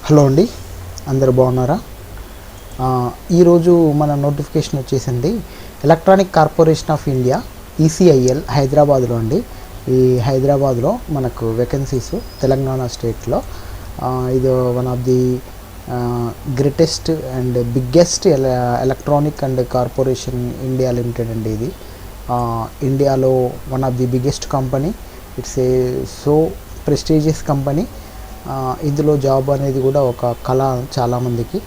Hello అండి, అందరు బాగున్నారా? ఈరోజు మన నోటిఫికేషన్ వచ్చేసింది electronic corporation of India ECIL హైదరాబాద్లో అండి. ఈ హైదరాబాద్లో మనకు వేకెన్సీస్ తెలంగాణ స్టేట్లో ఇది one of the greatest and biggest electronic and corporation India limited అండి. ఇది ఇండియాలో one of the biggest company. It's a so prestigious company. ఇందులో జాబ్ అనేది కూడా ఒక కళ చాలామందికి.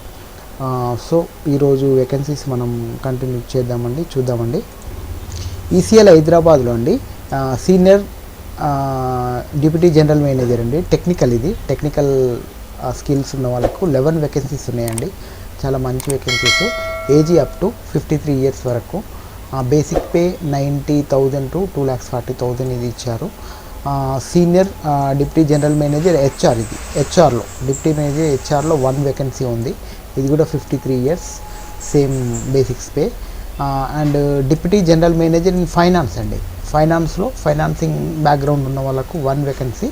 సో ఈరోజు వేకెన్సీస్ మనం కంటిన్యూ చేద్దామండి, చూద్దామండి. ఈసీఎల్ హైదరాబాద్లో అండి సీనియర్ డిప్యూటీ జనరల్ మేనేజర్ అండి. టెక్నికల్, ఇది టెక్నికల్ స్కిల్స్ ఉన్న వాళ్ళకు 11 వేకెన్సీస్ ఉన్నాయండి. చాలా మంచి vacancies. Age up to 53 years వరకు. బేసిక్ పే 90,000 to 2,40,000 ఇది ఇచ్చారు. Senior deputy general manager HR, ఇది హెచ్ఆర్లో డిప్యూటీ మేనేజర్ హెచ్ఆర్లో 1 వేకెన్సీ ఉంది. ఇది కూడా 53 years, same basics pay. And deputy general manager in finance అండి. ఫైనాన్స్లో ఫైనాన్సింగ్ బ్యాక్గ్రౌండ్ ఉన్న వాళ్ళకు 1 వేకెన్సీ.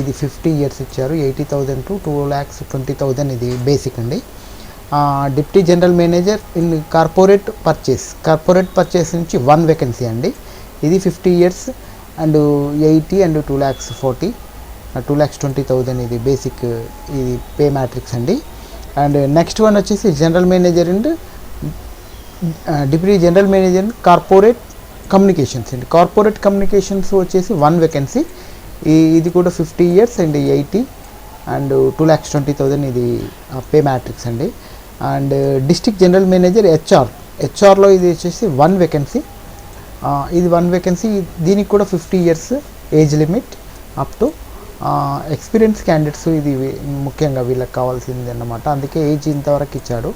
ఇది 50 ఇయర్స్ ఇచ్చారు. 80,000 to 2,20,000 ఇది బేసిక్ అండి. Deputy general manager in corporate purchase నుంచి 1 వేకెన్సీ అండి. ఇది 50 ఇయర్స్ అండ్ 80 and 2,40,000 2,20,000 ఇది బేసిక్, ఇది పే మ్యాట్రిక్స్ అండి. అండ్ నెక్స్ట్ వన్ వచ్చేసి general manager and deputy general manager corporate communications అండి. కార్పొరేట్ కమ్యూనికేషన్స్ వచ్చేసి 1 వేకెన్సీ. ఇది కూడా 50 ఇయర్స్ అండ్ 80 and 2,20,000 ఇది పే మ్యాట్రిక్స్ అండి. అండ్ డిస్ట్రిక్ట్ జనరల్ మేనేజర్ హెచ్ఆర్లో ఇది వచ్చేసి 1 వేకెన్సీ. ఇది 1 వేకెన్సీ. దీనికి కూడా 50 years age limit up to experience candidates ఇది ముఖ్యంగా వీళ్ళకి కావాల్సింది అన్నమాట. అందుకే ఏజ్ ఇంతవరకు ఇచ్చాడు.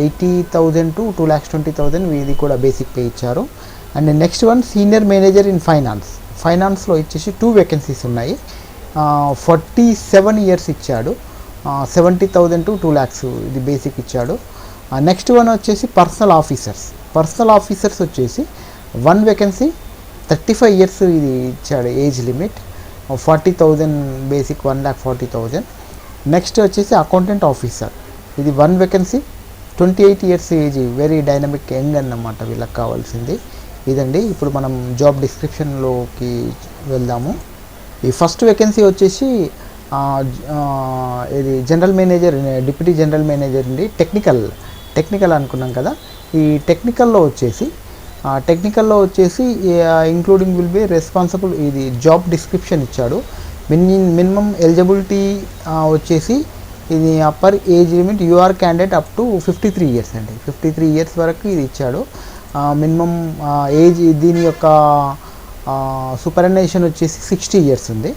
80,000 to 2,20,000 ఇది కూడా బేసిక్ పే ఇచ్చారు. And next one senior manager in ఫైనాన్స్లో ఇచ్చేసి 2 వేకెన్సీస్ ఉన్నాయి. 47 ఇయర్స్ ఇచ్చాడు. 70,000 to 2,00,000 ఇది బేసిక్ ఇచ్చాడు. నెక్స్ట్ వన్ వచ్చేసి పర్సనల్ ఆఫీసర్స్ వచ్చేసి 1 వేకెన్సీ. 35 ఇయర్స్ ఇది ఇచ్చాడు ఏజ్ లిమిట్. 40,000 బేసిక్, 1,40,000. నెక్స్ట్ వచ్చేసి అకౌంటెంట్ ఆఫీసర్, ఇది 1 vacancy. 28 years age, very dynamic young అన్నమాట వీళ్ళకి కావాల్సింది. ఇదండి. ఇప్పుడు మనం జాబ్ డిస్క్రిప్షన్లోకి వెళ్దాము. ఈ ఫస్ట్ వేకెన్సీ వచ్చేసి ఇది general manager, deputy general manager అండి. టెక్నికల్ అనుకున్నాం కదా. ఈ టెక్నికల్లో వచ్చేసి ఇంక్లూడింగ్ విల్ బి రెస్పాన్సిబుల్, ఇది జాబ్ డిస్క్రిప్షన్ ఇచ్చాడు. మినిమం ఎలిజిబిలిటీ వచ్చేసి ఇది upper age limit UR candidate up to 53 years అండి. 53 ఇయర్స్ వరకు ఇది ఇచ్చాడు. మినిమం ఏజ్, దీని యొక్క సూపర్నేషన్ వచ్చేసి 60 ఇయర్స్ ఉంది.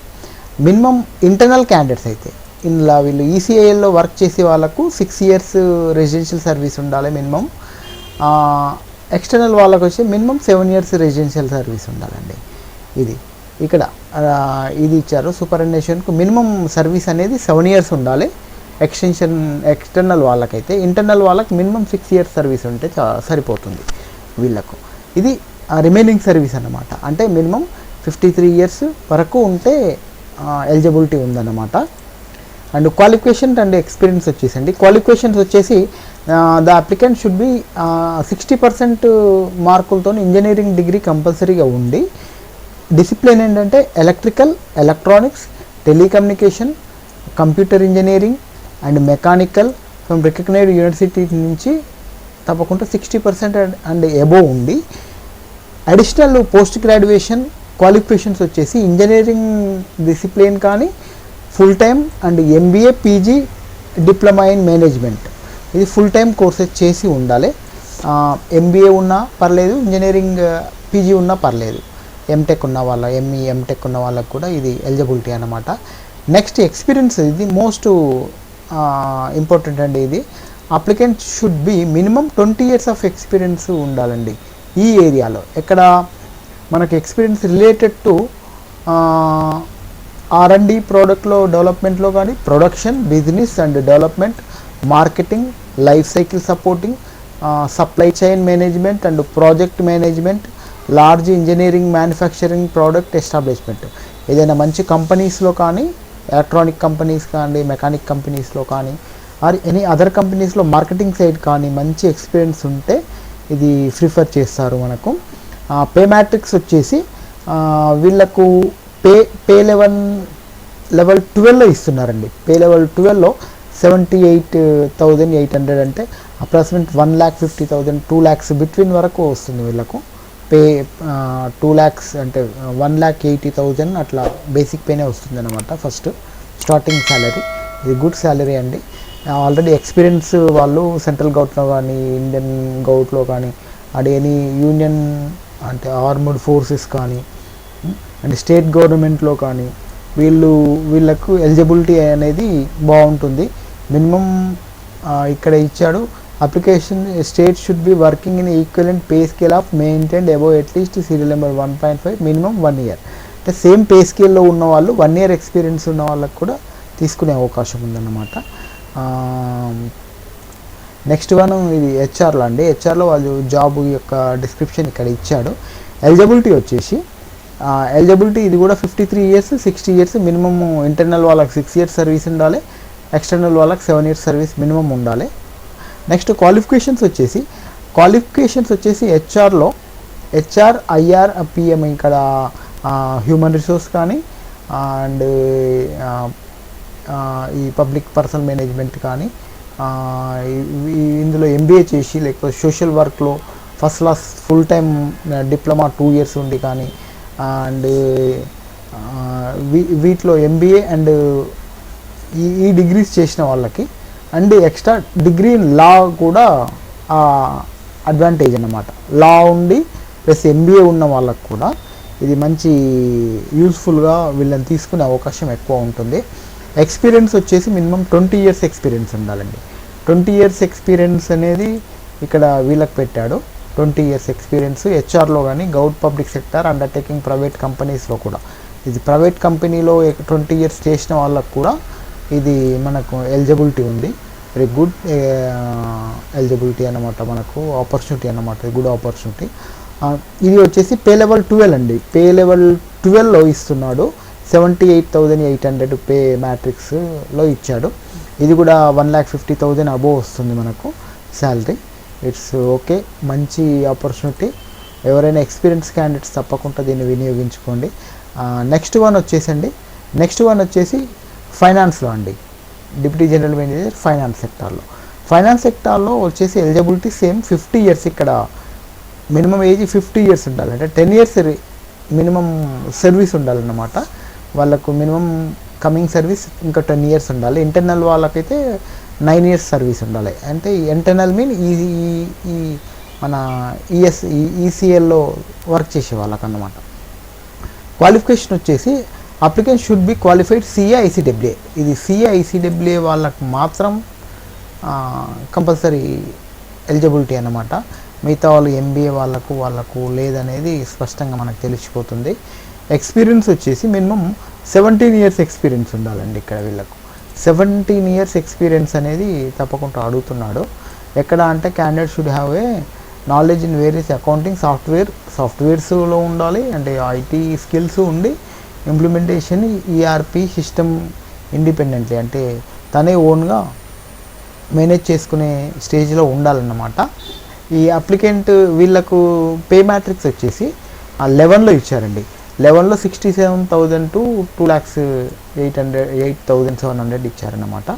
మినిమం ఇంటర్నల్ క్యాండిడేట్స్ అయితే ఇందులో వీళ్ళు ఈసీఐఎల్లో వర్క్ చేసే వాళ్ళకు 6 ఇయర్స్ రెసిడెన్షియల్ సర్వీస్ ఉండాలి మినిమం. ఎక్స్టర్నల్ వాళ్ళకు వచ్చి మినిమం 7 ఇయర్స్ రెసిడెన్షియల్ సర్వీస్ ఉండాలండి. ఇది ఇక్కడ ఇది ఇచ్చారు. సూపర్నేషన్కు మినిమం సర్వీస్ అనేది 7 ఇయర్స్ ఉండాలి. ఎక్స్టర్నల్ వాళ్ళకైతే, ఇంటర్నల్ వాళ్ళకి మినిమం 6 ఇయర్స్ సర్వీస్ ఉంటే సరిపోతుంది వీళ్ళకు. ఇది రిమైనింగ్ సర్వీస్ అన్నమాట. అంటే మినిమం 53 ఇయర్స్ వరకు ఉంటే ఎలిజిబిలిటీ ఉందన్నమాట. అండ్ క్వాలిఫికేషన్ అండ్ ఎక్స్పీరియన్స్ వచ్చేసండి. క్వాలిఫికేషన్స్ వచ్చేసి ద అప్లికెంట్ షుడ్ బి 60% మార్కులతో ఇంజనీరింగ్ డిగ్రీ కంపల్సరీగా ఉండి, డిసిప్లిన్ ఏంటంటే electrical, electronics, telecommunication, computer engineering and mechanical from recognised university నుంచి తప్పకుండా 60% అండ్ అబోవ్ ఉండి, అడిషనల్ పోస్ట్ గ్రాడ్యుయేషన్ క్వాలిఫికేషన్స్ వచ్చేసి ఇంజనీరింగ్ డిసిప్లిన్ కానీ full time and MBA, PG, diploma in management ఇది ఫుల్ టైం కోర్సెస్ చేసి ఉండాలి. ఎంబీఏ ఉన్నా పర్లేదు, ఇంజనీరింగ్ పీజీ ఉన్నా పర్లేదు. ఎంటెక్ ఉన్న వాళ్ళ, ఎంటెక్ ఉన్న వాళ్ళకు కూడా ఇది ఎలిజిబిలిటీ అన్నమాట. నెక్స్ట్ ఎక్స్పీరియన్స్, ఇది మోస్ట్ ఇంపార్టెంట్ అండి. ఇది applicant should B minimum 20 years of experience ఉండాలండి ఈ ఏరియాలో. ఎక్కడ మనకి ఎక్స్పీరియన్స్ రిలేటెడ్ టు R&D ప్రోడక్ట్లో డెవలప్మెంట్లో కానీ, production, business and development, marketing, life cycle supporting, supply chain management and project management, large engineering manufacturing product establishment, ఏదైనా మంచి కంపెనీస్లో కానీ ఎలక్ట్రానిక్ కంపెనీస్ కానీ, మెకానిక్ కంపెనీస్లో కానీ, ఆర్ ఎనీ అదర్ కంపెనీస్లో మార్కెటింగ్ సైడ్ కానీ మంచి ఎక్స్పీరియన్స్ ఉంటే ఇది ప్రిఫర్ చేస్తారు మనకు. పే మ్యాట్రిక్స్ వచ్చేసి వీళ్ళకు పే లెవెల్ 12లో ఇస్తున్నారండి. పే లెవెల్ 12లో 78,800 అంటే అప్రాక్సిమేట్ 1,50,000 2 lakhs బిట్వీన్ వరకు వస్తుంది వీళ్ళకు పే. 2 lakhs అంటే 1,80,000 అట్లా బేసిక్ పేనే వస్తుంది అనమాట ఫస్ట్ స్టార్టింగ్ శాలరీ. ఇది గుడ్ శాలరీ అండి. ఆల్రెడీ ఎక్స్పీరియన్స్ వాళ్ళు సెంట్రల్ గవర్నమెంట్లో కానీ, ఇండియన్ గవర్నమెంట్లో కానీ, అది ఎనీ యూనియన్ అంటే ఆర్మ్డ్ ఫోర్సెస్ కానీ అంటే స్టేట్ గవర్నమెంట్లో కానీ వీళ్ళకు ఎలిజిబిలిటీ అనేది బాగుంటుంది. మినిమం ఇక్కడ ఇచ్చాడు, application state should be working in equivalent pay scale of maintained above at least serial number 1.5 minimum 1 year. అంటే సేమ్ పే స్కేల్లో ఉన్న వాళ్ళు 1 year ఎక్స్పీరియన్స్ ఉన్న వాళ్ళకు కూడా తీసుకునే అవకాశం ఉందన్నమాట. నెక్స్ట్ వన్ ఇది హెచ్ఆర్లో అండి. హెచ్ఆర్లో వాళ్ళు జాబ్ యొక్క డిస్క్రిప్షన్ ఇక్కడ ఇచ్చాడు. ఎలిజిబిలిటీ వచ్చేసి ఇది కూడా 53 years 60 years మినిమమ్. ఇంటర్నల్ వాళ్ళకి 6 years సర్వీస్ ఉండాలి, ఎక్స్టర్నల్ వాళ్ళకి 7 years సర్వీస్ మినిమం ఉండాలి. నెక్స్ట్ క్వాలిఫికేషన్స్ వచ్చేసి హెచ్ఆర్ ఐఆర్ పిఎం ఇక్కడ హ్యూమన్ రిసోర్స్ కానీ అండ్ ఈ పబ్లిక్ పర్సనల్ మేనేజ్మెంట్ కానీ ఇందులో ఎంబీఏ చేసి లేకపోతే సోషల్ వర్క్లో first class full time diploma 2 years ఉండి కానీ అండ్ వీటిలో ఎంబీఏ అండ్ ఈ డిగ్రీస్ చేసిన వాళ్ళకి అండ్ ఎక్స్ట్రా డిగ్రీ ఇన్ లా కూడా అడ్వాంటేజ్ అన్నమాట. లా ఉండి ప్లస్ ఎంబీఏ ఉన్న వాళ్ళకు కూడా ఇది మంచి యూస్ఫుల్గా వీళ్ళని తీసుకునే అవకాశం ఎక్కువ ఉంటుంది. ఎక్స్పీరియన్స్ వచ్చేసి మినిమం 20 years ఎక్స్పీరియన్స్ ఉండాలండి. 20 years ఎక్స్పీరియన్స్ అనేది ఇక్కడ వీళ్ళకి పెట్టాడు. 20 years ఎక్స్పీరియన్స్ హెచ్ఆర్లో కానీ government public sector undertaking private కంపెనీస్లో కూడా. ఇది ప్రైవేట్ కంపెనీలో 20 years చేసిన వాళ్ళకు కూడా ఇది మనకు ఎలిజిబిలిటీ ఉంది. వెరీ గుడ్ ఎలిజిబిలిటీ అన్నమాట, మనకు ఆపర్చునిటీ అన్నమాట, గుడ్ ఆపర్చునిటీ. ఇది వచ్చేసి పే లెవెల్ 12 అండి. పే లెవెల్ 12లో ఇస్తున్నాడు. 78,800 పే మ్యాట్రిక్స్లో ఇచ్చాడు. ఇది కూడా 1,50,000 అబోవ్ వస్తుంది మనకు శాలరీ. ఇట్స్ ఓకే, మంచి ఆపర్చునిటీ. ఎవరైనా ఎక్స్పీరియన్స్ క్యాండిడేట్స్ తప్పకుండా దీన్ని వినియోగించుకోండి. నెక్స్ట్ వన్ వచ్చేసి ఫైనాన్స్లో అండి. డిప్యూటీ జనరల్ మేనేజర్ ఫైనాన్స్ సెక్టార్లో వచ్చేసి ఎలిజిబిలిటీ సేమ్ 50 years. ఇక్కడ మినిమం ఏజ్ 50 years ఉండాలి. అంటే 10 years మినిమం సర్వీస్ ఉండాలన్నమాట వాళ్ళకు. మినిమం కమింగ్ సర్వీస్ ఇంకా 10 years ఉండాలి. ఇంటర్నల్ వాళ్ళకైతే 9 years సర్వీస్ ఉండాలి. అంటే ఇంటర్నల్ మీన్ ఈ మన ఈసీఎల్లో వర్క్ చేసే వాళ్ళకన్నమాట. క్వాలిఫికేషన్ వచ్చేసి అప్లికెంట్ షుడ్ బి క్వాలిఫైడ్ సిఏఐసిడబ్ల్యూఏ. ఇది సిఏఐసిడబ్ల్యూఏ వాళ్ళకు మాత్రం కంపల్సరీ ఎలిజిబిలిటీ అన్నమాట. మిగతా వాళ్ళు ఎంబీఏ వాళ్ళకు లేదనేది స్పష్టంగా మనకు తెలిసిపోతుంది. ఎక్స్పీరియన్స్ వచ్చేసి మినిమం 17 years ఎక్స్పీరియన్స్ ఉండాలండి. ఇక్కడ వీళ్ళకు 17 years ఎక్స్పీరియన్స్ అనేది తప్పకుండా అడుగుతున్నాడు. ఎక్కడ అంటే candidate should have a knowledge in various accounting సాఫ్ట్వేర్స్లో ఉండాలి. అంటే ఐటీ స్కిల్స్ ఉండి ఇంప్లిమెంటేషన్ ఈఆర్పి సిస్టమ్ ఇండిపెండెంట్లీ అంటే తనే ఓన్గా మేనేజ్ చేసుకునే స్టేజ్లో ఉండాలన్నమాట. ఈ అప్లికెంట్ వీళ్ళకు పే మ్యాట్రిక్స్ వచ్చేసి 11లో ఇచ్చారండి. 11లో 67,000 to 2,08,700 ఇచ్చారన్నమాట.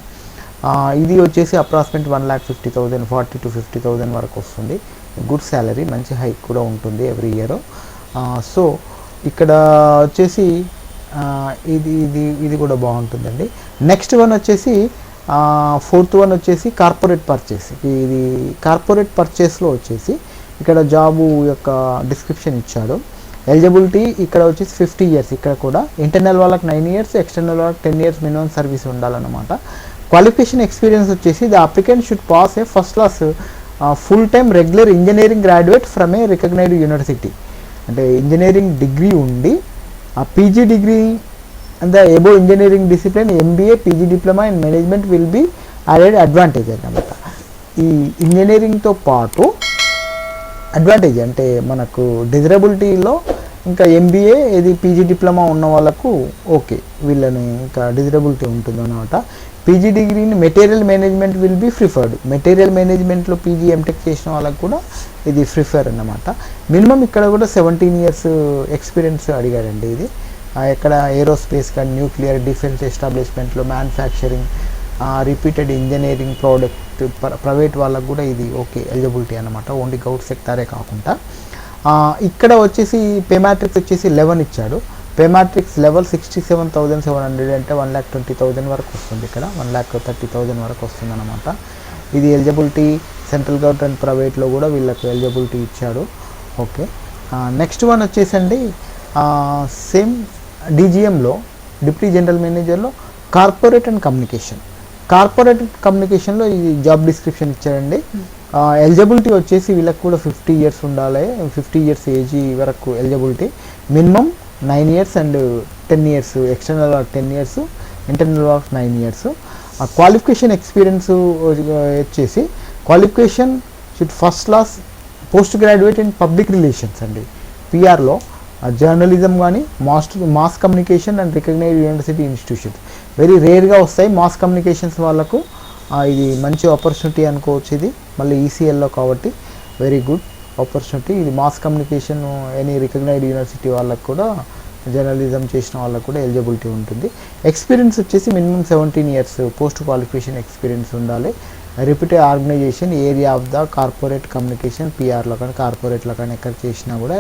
ఇది వచ్చేసి అప్రాక్సిమేట్ 1,50,000 40 to 50,000 వరకు వస్తుంది. గుడ్ శాలరీ, మంచి హైక్ కూడా ఉంటుంది ఎవ్రీ ఇయర్. సో ఇక్కడ వచ్చేసి ఇది కూడా బాగుంటుందండి. నెక్స్ట్ వన్ వచ్చేసి ఫోర్త్ వన్ వచ్చేసి కార్పొరేట్ పర్చేస్. ఇది కార్పొరేట్ పర్చేస్లో వచ్చేసి ఇక్కడ జాబు యొక్క డిస్క్రిప్షన్ ఇచ్చాడు. ఎలిజిబిలిటీ ఇక్కడ వచ్చేసి 50 years. ఇక్కడ కూడా ఇంటర్నల్ వాళ్ళకి 9 years, ఎక్స్టర్నల్ వాళ్ళకి 10 years మినిమం సర్వీస్ ఉండాలన్నమాట. క్వాలిఫికేషన్ ఎక్స్పీరియన్స్ వచ్చేసి the applicant should pass a first class full time regular engineering graduate from a recognized university. అంటే ఇంజనీరింగ్ డిగ్రీ ఉండి ఆ PG degree and the above engineering discipline MBA PG diploma in management will be added advantage అన్నమాట. ఈ ఇంజనీరింగ్తో పాటు advantage అంటే మనకు డిజరబిలిటీలో ఇంకా MBA ఇది పీజీ డిప్లొమా ఉన్న వాళ్ళకు ఓకే, వీళ్ళని ఇంకా డిజరబిలిటీ ఉంటుంది అన్నమాట. పీజీ డిగ్రీని material management will be preferred. Material మేనేజ్మెంట్లో పీజీ ఎంటెక్ చేసిన వాళ్ళకు కూడా ఇది ప్రిఫర్ అన్నమాట. మినిమం ఇక్కడ కూడా 17 years ఎక్స్పీరియన్స్ అడిగారండి. ఇది ఎక్కడ ఏరోస్పేస్ కానీ న్యూక్లియర్ డిఫెన్స్ ఎస్టాబ్లిష్మెంట్లో manufacturing repeated engineering product private వాళ్ళకు కూడా ఇది ఓకే ఎలిజిబిలిటీ అనమాట. ఓన్లీ గౌట్ సెక్టారే కాకుండా ఇక్కడ వచ్చేసి పే మ్యాట్రిక్స్ వచ్చేసి 11 ఇచ్చాడు. పే మ్యాట్రిక్స్ లెవెల్ 67,700 అంటే 1,20,000 వరకు వస్తుంది. ఇక్కడ 1,30,000 వరకు వస్తుంది అనమాట. ఇది ఎలిజిబిలిటీ సెంట్రల్ గవర్నమెంట్ ప్రైవేట్లో కూడా వీళ్ళకి ఎలిజిబిలిటీ ఇచ్చాడు. ఓకే, నెక్స్ట్ వన్ వచ్చేసండి సేమ్ డీజీఎంలో డిప్యూటీ జనరల్ మేనేజర్లో కార్పొరేట్ అండ్ కమ్యూనికేషన్. కార్పొరేట్ కమ్యూనికేషన్లో ఇది జాబ్ డిస్క్రిప్షన్ ఇచ్చారండి. ఎలిజిబిలిటీ వచ్చేసి వీళ్ళకి కూడా 50 years ఉండాలి. 50 years ఏజ్ వరకు eligibility. Minimum 9 years and 10 years, external work 10 years, internal work 9 years. Qualification experience వచ్చేసి qualification should first class post graduate in public relations అండి. పిఆర్లో జర్నలిజం కానీ mass communication and recognised university institutions very రేర్గా వస్తాయి mass communications వాళ్ళకు. ఇది మంచి opportunity అనుకోవచ్చు. ఇది మళ్ళీ ఈసీఎల్లో కాబట్టి వెరీ గుడ్ ఆపర్చునిటీ. ఇది mass communication any recognized university వాళ్ళకు కూడా, జర్నలిజం చేసిన వాళ్ళకు కూడా ఎలిజిబిలిటీ ఉంటుంది. ఎక్స్పీరియన్స్ వచ్చేసి minimum 17 years post qualification experience ఉండాలి. Reputed organisation area of the corporate communication పిఆర్లో కానీ కార్పొరేట్లో కానీ ఎక్కడ చేసినా కూడా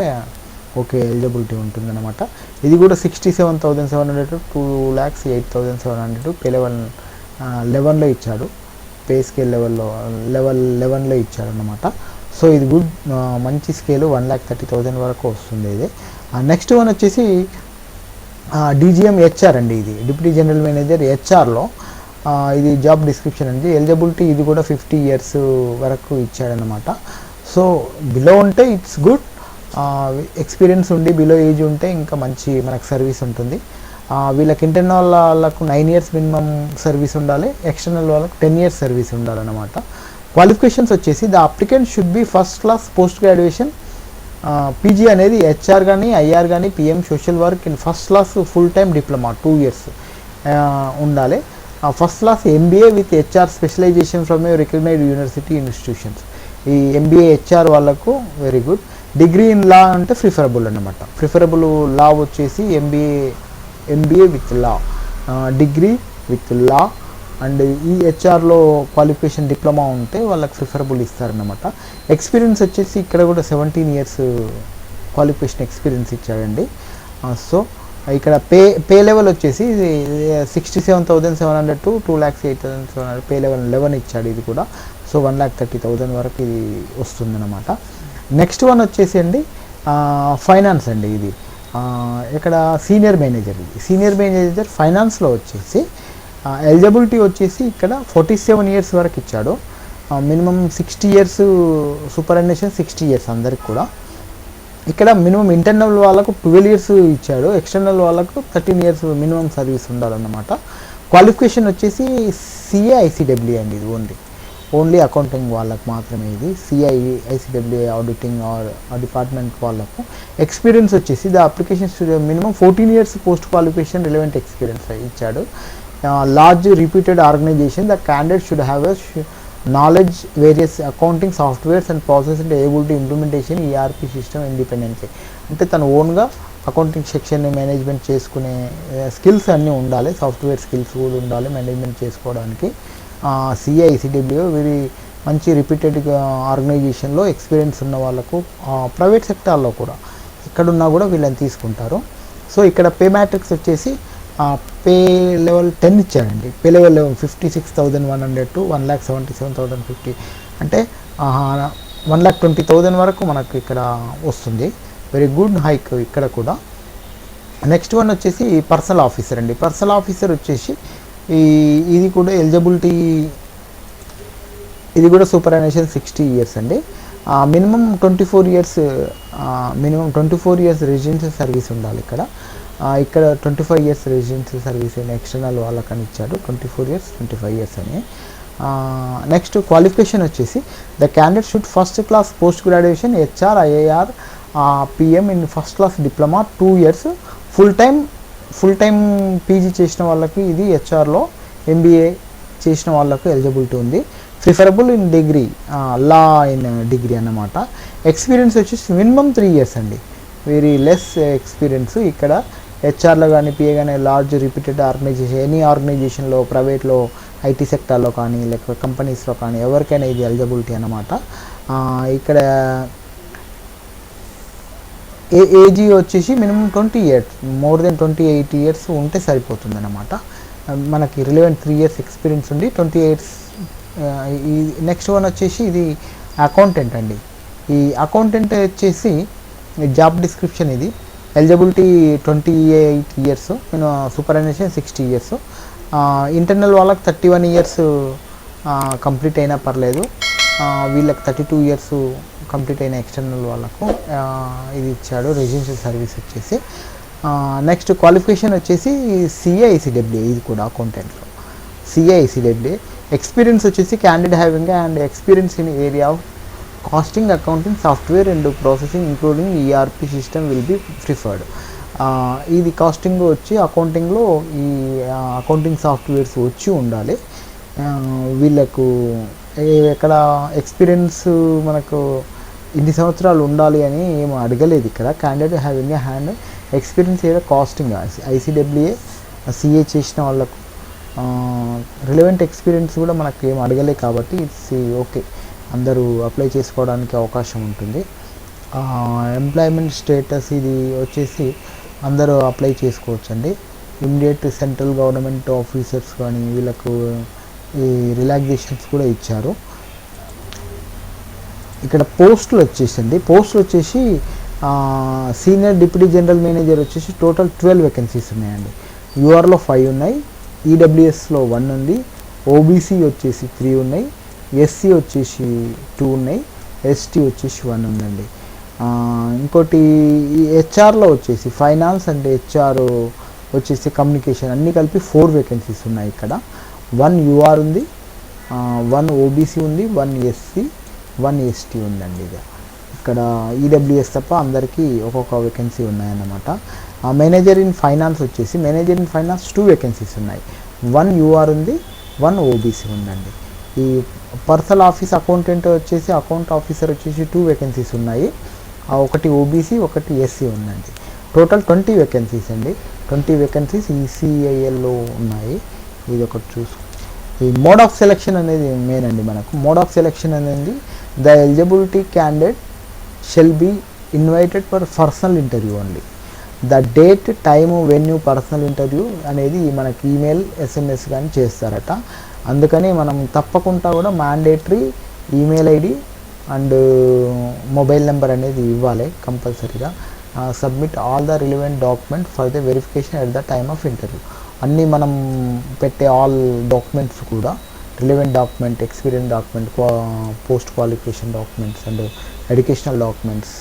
ఓకే ఎలిజిబిలిటీ ఉంటుందన్నమాట. ఇది కూడా 67,700 to 2,08,700 పే లెవెల్ 11లో ఇచ్చాడు. పే స్కేల్ లెవెల్ 11లో ఇచ్చాడు అన్నమాట. సో ఇది గుడ్, మంచి స్కేలు 1,30,000 వరకు వస్తుంది ఇది. నెక్స్ట్ వన్ వచ్చేసి డీజీఎం హెచ్ఆర్ అండి. ఇది డిప్యూటీ జనరల్ మేనేజర్ హెచ్ఆర్లో ఇది జాబ్ డిస్క్రిప్షన్ అండి. ఎలిజిబిలిటీ ఇది కూడా 50 years వరకు ఇచ్చాడనమాట. సో బిలో ఉంటే ఇట్స్ గుడ్, ఎక్స్పీరియన్స్ ఉండి బిలో ఏజ్ ఉంటే ఇంకా మంచి మనకు సర్వీస్ ఉంటుంది. వీళ్ళకి ఇంటర్నల్ వాళ్ళకు 9 years మినిమం సర్వీస్ ఉండాలి. ఎక్స్టర్నల్ వాళ్ళకు 10 years సర్వీస్ ఉండాలన్నమాట. క్వాలిఫికేషన్స్ వచ్చేసి the applicant should be first class post graduation PG అనేది హెచ్ఆర్ కానీ ఐఆర్ కానీ PM social work in first class full time diploma 2 years ఉండాలి. First class MBA with HR specialization from a recognized university institutions. ఈ MBA HR వాళ్ళకు very good. Degree in law అంటే preferable అన్నమాట. Preferable law వచ్చేసి MBA with law, degree with law and ఈ హెచ్ఆర్లో qualification diploma ఉంటే వాళ్ళకి preferable ఇస్తారన్నమాట. Experience వచ్చేసి ఇక్కడ కూడా 17 years క్వాలిఫికేషన్ ఎక్స్పీరియన్స్ ఇచ్చాడండి. సో ఇక్కడ పే లెవెల్ వచ్చేసి 67,700 to 2,08,700 పే లెవెల్ 11 ఇచ్చాడు. ఇది కూడా సో 1,30,000 వరకు ఇది వస్తుందన్నమాట. నెక్స్ట్ వన్ వచ్చేసి అండి ఫైనాన్స్ అండి. ఇది ఇక్కడ సీనియర్ మేనేజర్. ఇది సీనియర్ మేనేజర్ ఫైనాన్స్లో వచ్చేసి ఎలిజిబిలిటీ వచ్చేసి ఇక్కడ 47 years వరకు ఇచ్చాడు. మినిమం 60 years సూపర్అన్నేషన్ 60 years అందరికి కూడా. ఇక్కడ మినిమం ఇంటర్నల్ వాళ్ళకు 12 years ఇచ్చాడు. ఎక్స్టర్నల్ వాళ్ళకు 13 years మినిమం సర్వీస్ ఉండాలన్నమాట. క్వాలిఫికేషన్ వచ్చేసి సిఏ ఐసిడబ్ల్యూ అండి. ఇది ఓన్లీ అకౌంటింగ్ వాళ్ళకు మాత్రమే. ఇది సిఐ ఐసిడబ్ల్యూఏ ఆడిటింగ్ డిపార్ట్మెంట్ వాళ్ళకు. ఎక్స్పీరియన్స్ వచ్చేసి the application minimum 14 years post qualification relevant experience ఇచ్చాడు. Large repeated organisation the candidate should have a knowledge various accounting softwares and process and able to implementation ERP system independently. అంటే తను ఓన్గా accounting section management చేసుకునే skills అన్నీ ఉండాలి. Software skills కూడా ఉండాలి management చేసుకోవడానికి. సిఐ ఐసిడబ్ల్యూ వెరీ మంచి రిపీటెడ్గా ఆర్గనైజేషన్లో ఎక్స్పీరియన్స్ ఉన్న వాళ్ళకు ప్రైవేట్ సెక్టార్లో కూడా ఎక్కడున్నా కూడా వీళ్ళని తీసుకుంటారు. సో ఇక్కడ పే మ్యాట్రిక్స్ వచ్చేసి పే లెవెల్ 10 ఇచ్చాడండి. పే లెవెల్ 56,100 to 1,77,050 అంటే 1,20,000 వరకు మనకు ఇక్కడ వస్తుంది. వెరీ గుడ్ హైక్ ఇక్కడ కూడా. నెక్స్ట్ వన్ వచ్చేసి పర్సనల్ ఆఫీసర్ అండి. పర్సనల్ ఆఫీసర్ వచ్చేసి ఇది కూడా ఎలిజిబిలిటీ, ఇది కూడా సూపర్అన్నేషన్ 60 years అండి. మినిమం 24 years రెసిడెన్షియల్ సర్వీస్ ఉండాలి ఇక్కడ. ఇక్కడ 25 years రెసిడెన్షియల్ సర్వీస్ ఎక్స్టర్నల్ వాళ్ళకని ఇచ్చాడు. 24 years 25 years అని. నెక్స్ట్ క్వాలిఫికేషన్ వచ్చేసి the candidate should first class post graduation HR IIR PM in first class diploma 2 years, full time PG చేసిన వాళ్ళకి ఇది హెచ్ఆర్లో ఎంబీఏ చేసిన వాళ్ళకు ఎలిజిబిలిటీ ఉంది. Preferable in degree, law in degree అన్నమాట. ఎక్స్పీరియన్స్ వచ్చేసి మినిమం 3 years అండి, వెరీ లెస్ ఎక్స్పీరియన్స్. ఇక్కడ హెచ్ఆర్లో కానీ పిఏ కానీ లార్జ్ రిపీటెడ్ ఆర్గనైజేషన్, ఎనీ ఆర్గనైజేషన్లో, ప్రైవేట్లో, ఐటీ సెక్టార్లో కానీ లేకపోతే కంపెనీస్లో కానీ ఎవరికైనా ఇది ఎలిజిబిలిటీ అన్నమాట. ఇక్కడ ఏజీ వచ్చేసి minimum 20 years, more than 28 years ఉంటే సరిపోతుంది అన్నమాట. మనకి రిలవెంట్ 3 years ఎక్స్పీరియన్స్ ఉండి 20 years. ఈ నెక్స్ట్ వన్ వచ్చేసి ఇది అకౌంటెంట్ అండి. ఈ అకౌంటెంట్ వచ్చేసి జాబ్ డిస్క్రిప్షన్ ఇది. Eligibility 28 years, సూపర్వైజేషన్ 60 years. ఇంటర్నల్ వాళ్ళకి 31 years కంప్లీట్ అయినా పర్లేదు, వీళ్ళకి 32 years కంప్లీట్ అయిన ఎక్స్టర్నల్ వాళ్ళకు ఇది ఇచ్చాడు రెసిడెన్షియల్ సర్వీస్ వచ్చేసి. నెక్స్ట్ క్వాలిఫికేషన్ వచ్చేసి సిఏఐసిడబ్ల్యూ, ఇది కూడా అకౌంటెంట్లో సిఏఐసిడబ్ల్యూ. ఎక్స్పీరియన్స్ వచ్చేసి candidate having and experience in area of costing, accounting, software and processing including ERP system will be preferred. ఇది కాస్టింగ్ వచ్చి అకౌంటింగ్లో ఈ అకౌంటింగ్ సాఫ్ట్వేర్స్ వచ్చి ఉండాలి. వీళ్ళకు ఎక్కడ ఎక్స్పీరియన్స్ మనకు ఇన్ని సంవత్సరాలు ఉండాలి అని ఏమో అడగలేదు ఇక్కడ. Candidate having a hand experience ఏదో కాస్టింగ్ ఐసిడబ్ల్యూఏ సిఏ చేసిన వాళ్ళకు రిలవెంట్ ఎక్స్పీరియన్స్ కూడా మనకు ఏం అడగలేదు కాబట్టి ఇట్స్ ఓకే, అందరూ అప్లై చేసుకోవడానికి అవకాశం ఉంటుంది. ఎంప్లాయ్మెంట్ స్టేటస్ ఇది వచ్చేసి అందరూ అప్లై చేసుకోవచ్చండి. ఇమ్మీడియట్ సెంట్రల్ గవర్నమెంట్ ఆఫీసర్స్ కానీ వీళ్ళకు ఈ రిలాక్సేషన్స్ కూడా ఇచ్చారు. ఇక్కడ పోస్టులు వచ్చేసి సీనియర్ డిప్యూటీ జనరల్ మేనేజర్ వచ్చేసి టోటల్ 12 vacancies ఉన్నాయండి. యూఆర్లో 5 ఉన్నాయి, ఈడబ్ల్యూఎస్లో 1 ఉంది, ఓబీసీ వచ్చేసి 3 ఉన్నాయి, ఎస్సీ వచ్చేసి 2 ఉన్నాయి, ఎస్టీ వచ్చేసి 1 ఉందండి. ఇంకోటి ఈ హెచ్ఆర్లో వచ్చేసి ఫైనాన్స్ అండ్ హెచ్ఆర్ వచ్చేసి కమ్యూనికేషన్ అన్నీ కలిపి 4 vacancies ఉన్నాయి. ఇక్కడ 1 యూఆర్ ఉంది, 1 ఓబీసీ ఉంది, 1 ఎస్సీ, 1 ఎస్టీ ఉందండి. ఇక్కడ ఈడబ్ల్యూఎస్ తప్ప అందరికీ ఒక్కొక్క వేకెన్సీ ఉన్నాయన్నమాట. మేనేజర్ ఇన్ ఫైనాన్స్ వచ్చేసి 2 vacancies ఉన్నాయి, 1 యూఆర్ ఉంది, 1 ఓబీసీ ఉందండి. ఈ పర్సనల్ ఆఫీస్ అకౌంటెంట్ వచ్చేసి అకౌంట్ ఆఫీసర్ వచ్చేసి 2 vacancies ఉన్నాయి, ఒకటి ఓబీసీ ఒకటి ఎస్సీ ఉందండి. టోటల్ 20 vacancies అండి. 20 vacancies ఈసీఐఎల్లో ఉన్నాయి. ఇది ఒకటి చూసుకో. ఈ మోడ్ ఆఫ్ సెలెక్షన్ అనేది మెయిన్ అండి. మనకు మోడ్ ఆఫ్ సెలెక్షన్ అనేది the eligibility candidate shall be invited for personal interview only. The date, time, venue, personal interview అనేది మనకి ఈమెయిల్, ఎస్ఎంఎస్ కానీ చేస్తారట. అందుకని మనం తప్పకుండా కూడా mandatory email ID and mobile number అనేది ఇవ్వాలి కంపల్సరీగా. Submit all the relevant document for the verification at the time of interview. అన్నీ మనం పెట్టే ఆల్ డాక్యుమెంట్స్ కూడా relevant document, experience document, post qualification documents and educational documents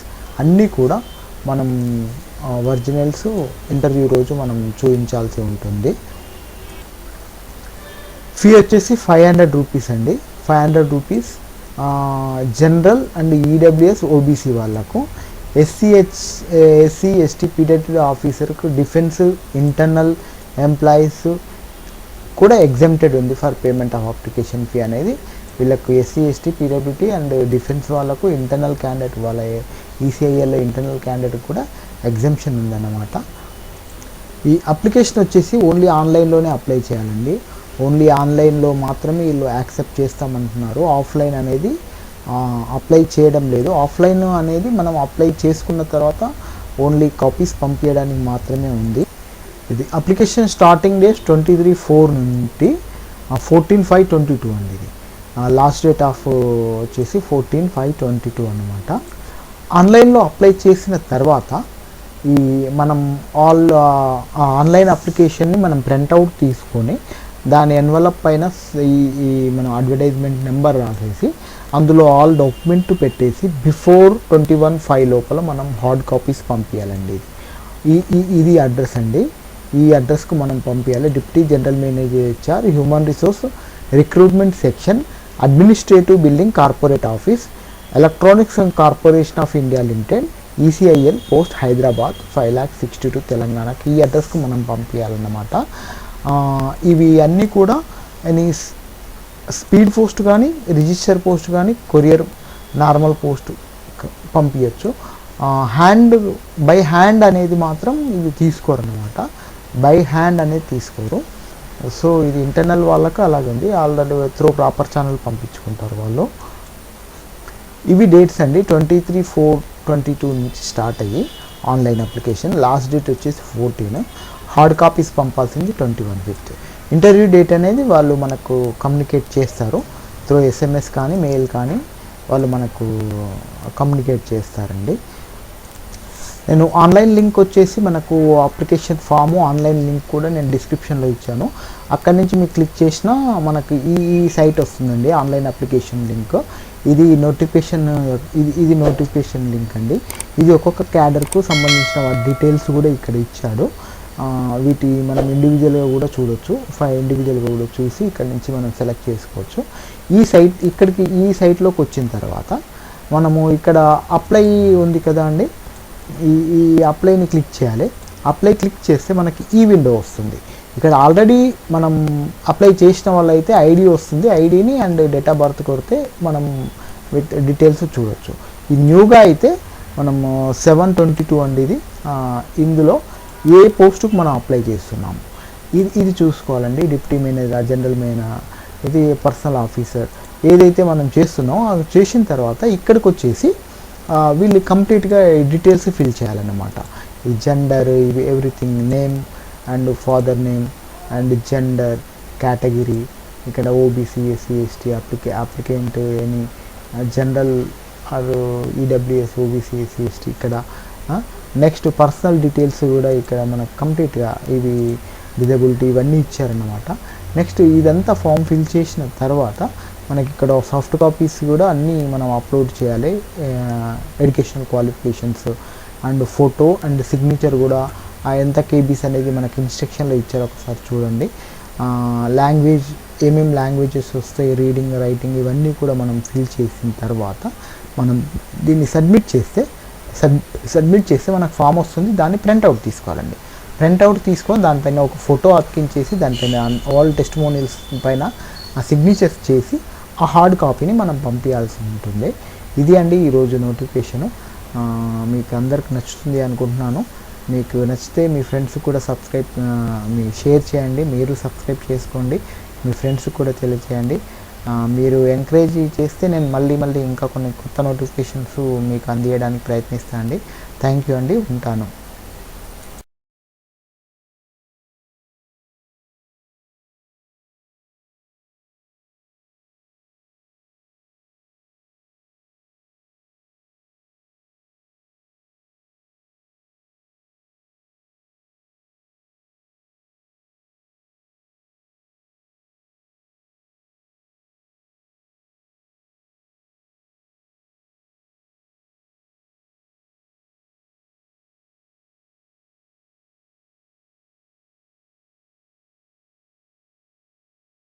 అన్నీ కూడా మనం ఒరిజినల్స్ ఇంటర్వ్యూ రోజు మనం చూపించాల్సి ఉంటుంది. ఫీ వచ్చేసి 500 rupees అండి. 500 rupees general and EWS OBC వాళ్ళకు. ఎస్సీ ఎస్టీ పీడబ్ల్యూడీ ఆఫీసర్కు, డిఫెన్స్, ఇంటర్నల్ ఎంప్లాయీస్ కూడా ఎగ్జెంప్టెడ్ ఉంది for payment of application fee అనేది. వీళ్ళకు SC ST PWD and defence వాళ్ళకు, ఇంటర్నల్ క్యాండిడేట్ వాళ్ళ ఈసీఐఎల్లో ఇంటర్నల్ క్యాండిడేట్ కూడా ఎగ్జెంప్షన్ ఉందన్నమాట. ఈ అప్లికేషన్ వచ్చేసి ఓన్లీ ఆన్లైన్లోనే అప్లై చేయాలండి. ఓన్లీ ఆన్లైన్లో మాత్రమే వీళ్ళు యాక్సెప్ట్ చేస్తామంటున్నారు. ఆఫ్లైన్ అనేది అప్లై చేయడం లేదు. ఆఫ్లైన్ అనేది మనం అప్లై చేసుకున్న తర్వాత ఓన్లీ కాపీస్ పంపించడానికి మాత్రమే ఉంది. ఇది అప్లికేషన్ స్టార్టింగ్ డేట్ 23/4 నుండి 14/5/22 అండి. ఇది లాస్ట్ డేట్ ఆఫ్ వచ్చేసి 14/5/22 అనమాట. ఆన్లైన్లో అప్లై చేసిన తర్వాత ఈ మనం ఆన్లైన్ అప్లికేషన్ని మనం ప్రింట్అవుట్ తీసుకొని దాని ఎన్వలప్ పైన ఈ మనం అడ్వర్టైజ్మెంట్ నెంబర్ రాసేసి అందులో ఆల్ డాక్యుమెంట్ పెట్టేసి బిఫోర్ 21/5 లోపల మనం హార్డ్ కాపీస్ పంపించాలండి. ఇది అడ్రస్ అండి. ఈ అడ్రస్కు మనం పంపించాలి. Deputy general manager HR, human resource, recruitment section, administrative building, corporate office, electronics and corporation of India limited, ECIL post Hyderabad 5,62 తెలంగాణకి ఈ అడ్రస్కు మనం పంపించాలన్నమాట. ఇవి అన్నీ కూడా ఎనీ స్పీడ్ పోస్ట్ కానీ, రిజిస్టర్ పోస్ట్ కానీ, కొరియర్ నార్మల్ పోస్ట్ పంపించచ్చు. బై హ్యాండ్ అనేది మాత్రం ఇది తీసుకోరు అన్నమాట. బై హ్యాండ్ అనేది తీసుకోరు. సో ఇది ఇంటర్నల్ వాళ్ళకి అలాగండి, ఆల్రెడీ త్రూ ప్రాపర్ ఛానల్ పంపించుకుంటారు వాళ్ళు. ఇవి డేట్స్ అండి, 23/4/22 నుంచి స్టార్ట్ అయ్యి ఆన్లైన్ అప్లికేషన్. లాస్ట్ డేట్ వచ్చేసి 14. హార్డ్ కాపీస్ పంపాల్సింది 21/5. ఇంటర్వ్యూ డేట్ అనేది వాళ్ళు మనకు కమ్యూనికేట్ చేస్తారు త్రూ SMS కానీ మెయిల్ కానీ వాళ్ళు మనకు కమ్యూనికేట్ చేస్తారండి. నేను ఆన్లైన్ లింక్ వచ్చేసి మనకు అప్లికేషన్ ఫాము ఆన్లైన్ లింక్ కూడా నేను డిస్క్రిప్షన్లో ఇచ్చాను. అక్కడి నుంచి మీరు క్లిక్ చేసినా మనకు ఈ సైట్ వస్తుందండి, ఆన్లైన్ అప్లికేషన్ లింక్. ఇది నోటిఫికేషన్ లింక్ అండి. ఇది ఒక్కొక్క క్యాడర్కు సంబంధించిన డీటెయిల్స్ కూడా ఇక్కడ ఇచ్చాడు. వీటి మనం ఇండివిజువల్గా కూడా చూడొచ్చు, 5 ఇండివిజువల్గా కూడా చూసి ఇక్కడ నుంచి మనం సెలెక్ట్ చేసుకోవచ్చు. ఈ సైట్లోకి వచ్చిన తర్వాత మనము ఇక్కడ అప్లై ఉంది కదా అండి, ఈ అప్లైని క్లిక్ చేయాలి. అప్లై క్లిక్ చేస్తే మనకి ఈ విండో వస్తుంది. ఇక్కడ ఆల్రెడీ మనం అప్లై చేసిన వాళ్ళైతే ఐడి వస్తుంది, ఐడిని అండ్ డేట్ ఆఫ్ బర్త్ కొడితే మనం విత్ డీటెయిల్స్ చూడొచ్చు. ఈ న్యూగా అయితే మనము 7/22 అండి ఇది. ఇందులో ఏ పోస్టుకు మనం అప్లై చేస్తున్నాము ఇది చూసుకోవాలండి. డిప్యూటీ మేనేజర్, జనరల్ మేనేజర్, ఇది పర్సనల్ ఆఫీసర్ ఏదైతే మనం చేస్తున్నామో అది చేసిన తర్వాత ఇక్కడికి వచ్చేసి వీళ్ళు కంప్లీట్గా డీటెయిల్స్ ఫిల్ చేయాలన్నమాట. ఈ జెండర్, ఇవి everything, name and father name and gender, category, ఇక్కడ OBC, SC, ST, applicant any general or EWS, OBC, SC, ST. ఇక్కడ నెక్స్ట్ పర్సనల్ డీటెయిల్స్ కూడా ఇక్కడ మనకు కంప్లీట్గా ఇవి డిజబిలిటీ ఇవన్నీ ఇచ్చారన్నమాట. నెక్స్ట్ ఇదంతా ఫామ్ ఫిల్ చేసిన తర్వాత మనకి ఇక్కడ సాఫ్ట్ కాపీస్ కూడా అన్నీ మనం అప్లోడ్ చేయాలి. Educational qualifications and photo and signature కూడా ఎంత కేబీస్ అనేది మనకి ఇన్స్ట్రక్షన్లో ఇచ్చారు, ఒకసారి చూడండి. లాంగ్వేజ్ ఏమేమి లాంగ్వేజెస్ వస్తాయి, రీడింగ్, రైటింగ్ ఇవన్నీ కూడా మనం ఫిల్ చేసిన తర్వాత మనం దీన్ని సబ్మిట్ చేస్తే మనకు ఫామ్ వస్తుంది. దాన్ని ప్రింట్అవుట్ తీసుకోవాలండి. ప్రింట్అవుట్ తీసుకొని దానిపైన ఒక ఫోటో అతికించేసి దానిపైన ఆల్ టెస్టిమోనియల్స్ పైన సిగ్నేచర్స్ చేసి ఆ హార్డ్ కాపీని మనం పంపించాల్సి ఉంటుంది. ఇది అండి ఈరోజు నోటిఫికేషను. మీకు అందరికి నచ్చుతుంది అనుకుంటున్నాను. మీకు నచ్చితే మీ ఫ్రెండ్స్ కూడా షేర్ చేయండి, మీరు సబ్స్క్రైబ్ చేసుకోండి, మీ ఫ్రెండ్స్ కూడా తెలియచేయండి. మీరు ఎంకరేజ్ చేస్తే నేను మళ్ళీ ఇంకా కొన్ని కొత్త నోటిఫికేషన్స్ మీకు అందించడానికి ప్రయత్నిస్తాను అండి. థ్యాంక్ యూ అండి, ఉంటాను.